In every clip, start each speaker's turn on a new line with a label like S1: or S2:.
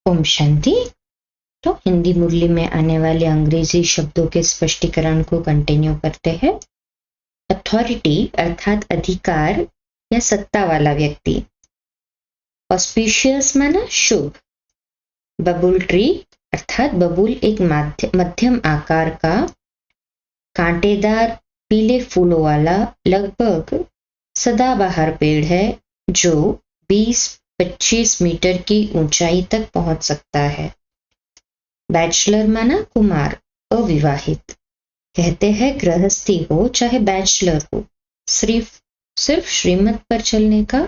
S1: ओम शांति। तो हिंदी मुरली में आने वाले अंग्रेजी शब्दों के स्पष्टीकरण को कंटिन्यू करते हैं। अथॉरिटी अर्थात अधिकार या सत्ता वाला व्यक्ति। ऑस्पिशियस माना शुभ। बबुल ट्री अर्थात बबूल एक मध्यम आकार का कांटेदार पीले फूलों वाला लगभग सदाबहार पेड़ है जो 20-25 मीटर की ऊंचाई तक पहुंच सकता है। बैचलर माना कुमार, अविवाहित। कहते हैं गृहस्थी हो चाहे बैचलर हो, सिर्फ श्रीमत पर चलने का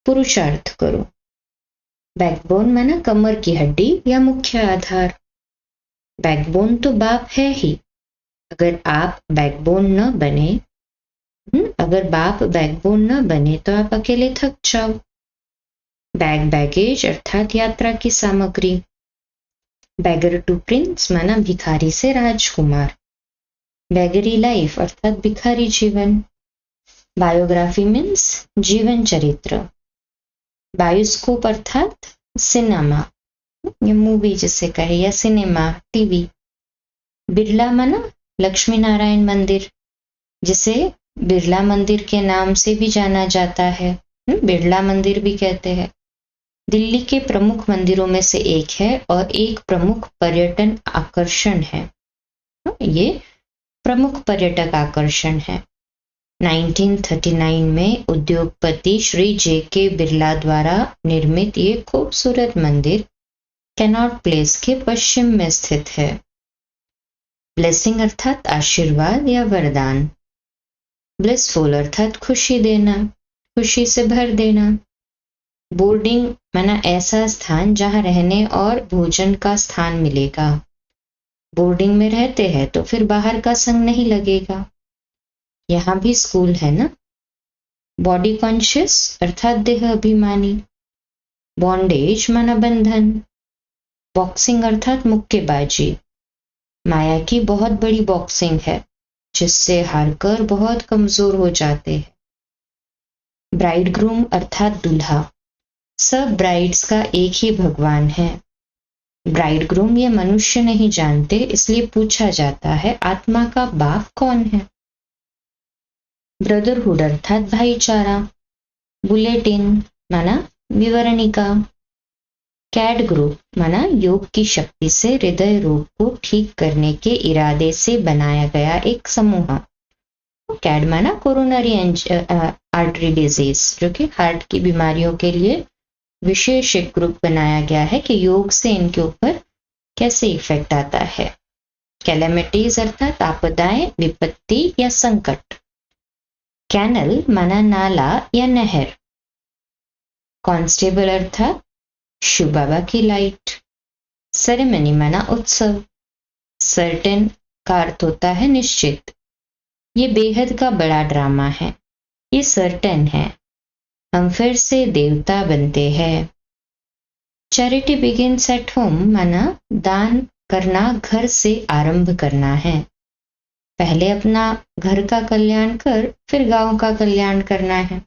S1: पुरुषार्थ करो। बैकबोन माना कमर की हड्डी या मुख्य आधार। बैकबोन तो बाप है ही। अगर आप बैकबोन न बने अगर बाप बैकबोन न बने तो आप अकेले थक जाओ। बैगेज अर्थात यात्रा की सामग्री। बैगर टू प्रिंस माना भिखारी से राजकुमार। बैगरी लाइफ अर्थात भिखारी जीवन। बायोग्राफी मीन्स जीवन चरित्र। बायोस्कोप अर्थात सिनेमा या मूवी जिसे कहे या सिनेमा टीवी। बिरला माना लक्ष्मी नारायण मंदिर, जिसे बिरला मंदिर के नाम से भी जाना जाता है। बिरला मंदिर भी कहते हैं। दिल्ली के प्रमुख मंदिरों में से एक है और एक प्रमुख पर्यटन आकर्षण है। ये प्रमुख पर्यटक आकर्षण है। 1939 में उद्योगपति श्री जे.के. बिरला द्वारा निर्मित ये खूबसूरत मंदिर कैनॉट प्लेस के पश्चिम में स्थित है। ब्लेसिंग अर्थात आशीर्वाद या वरदान। ब्लिसफुल अर्थात खुशी देना, खुशी से भर देना। बोर्डिंग माना ऐसा स्थान जहां रहने और भोजन का स्थान मिलेगा। बोर्डिंग में रहते हैं तो फिर बाहर का संग नहीं लगेगा। यहाँ भी स्कूल है ना। बॉडी कॉन्शियस अर्थात देह अभिमानी। बॉन्डेज माना बंधन। बॉक्सिंग अर्थात मुक्केबाजी। माया की बहुत बड़ी बॉक्सिंग है जिससे हारकर बहुत कमजोर हो जाते हैं। ब्राइड ग्रूम अर्थात दूल्हा। सब ब्राइड्स का एक ही भगवान है। ब्राइड ग्रूम ये मनुष्य नहीं जानते, इसलिए पूछा जाता है आत्मा का बाप कौन है। ब्रदरहुड अर्थात भाईचारा। बुलेटिन माना विवरणिका। कैड ग्रुप माना योग की शक्ति से हृदय रोग को ठीक करने के इरादे से बनाया गया एक समूह। कैड माना कोरोनरी आर्टरी डिजीज, जो कि हार्ट की बीमारियों के लिए विशेष एक ग्रुप बनाया गया है कि योग से इनके ऊपर कैसे इफेक्ट आता है। कैलेमिटीज अर्थात आपदाएं, विपत्ति या संकट। कैनल माना नाला या नहर। कांस्टेबल अर्थात शिव बाबा की लाइट। सेरेमनी माना उत्सव। सर्टेन का अर्थ होता है निश्चित। ये बेहद का बड़ा ड्रामा है। ये सर्टेन है, हम फिर से देवता बनते हैं। चैरिटी बिगिंस एट होम माना दान करना घर से आरंभ करना है। पहले अपना घर का कल्याण कर फिर गांव का कल्याण करना है।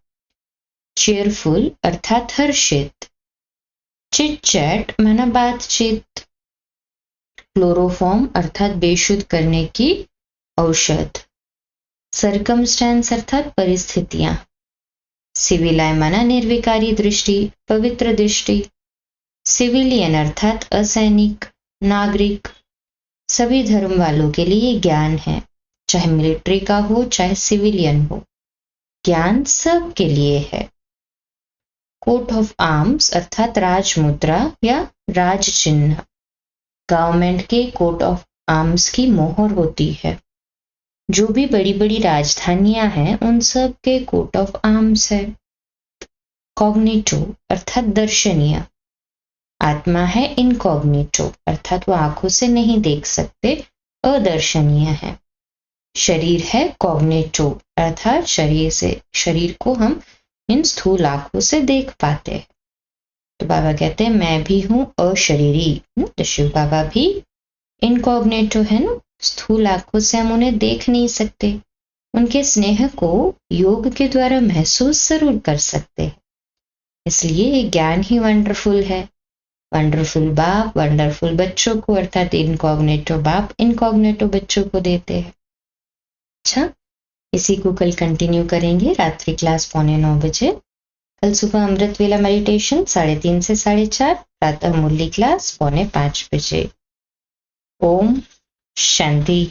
S1: चेयरफुल अर्थात हर्षित। चिट चैट माना बातचीत। क्लोरोफॉर्म अर्थात बेशुद्ध करने की औषध। सरकमस्टेंस अर्थात परिस्थितियां। सिविलाय माना निर्विकारी दृष्टि, पवित्र दृष्टि। सिविलियन अर्थात असैनिक, नागरिक। सभी धर्म वालों के लिए ज्ञान है, चाहे मिलिट्री का हो चाहे सिविलियन हो, ज्ञान सब के लिए है। कोट ऑफ आर्म्स अर्थात राज मुद्रा या राज चिन्ह। गवर्नमेंट के कोट ऑफ आर्म्स की मोहर होती है। जो भी बड़ी बड़ी राजधानियां हैं उन सब के कोट ऑफ आर्म्स है। कॉग्निटो अर्थात दर्शनीय। आत्मा है इनकॉग्निटो अर्थात वो आंखों से नहीं देख सकते, अदर्शनीय है। शरीर है कॉग्निटो अर्थात शरीर को हम इन स्थूल आंखों से देख पाते हैं। तो बाबा कहते हैं मैं भी हूं अशरीरी। तो शिव बाबा भी इनकॉग्निटो है ना, स्थूल आंखों से हम उन्हें देख नहीं सकते। उनके स्नेह को योग के द्वारा महसूस जरूर कर सकते हैं, इसलिए ये ज्ञान ही वंडरफुल है। वंडरफुल बाप वंडरफुल बच्चों को अर्थात इनकॉग्निटो बाप इनकॉग्निटो बच्चों को देते हैं। अच्छा, इसी को कल कंटिन्यू करेंगे रात्रि क्लास 8:45 बजे। कल सुबह अमृत वेला मेडिटेशन 3:30 से 4:30, प्रातः मुरली क्लास 4:45 बजे। ओम शांति।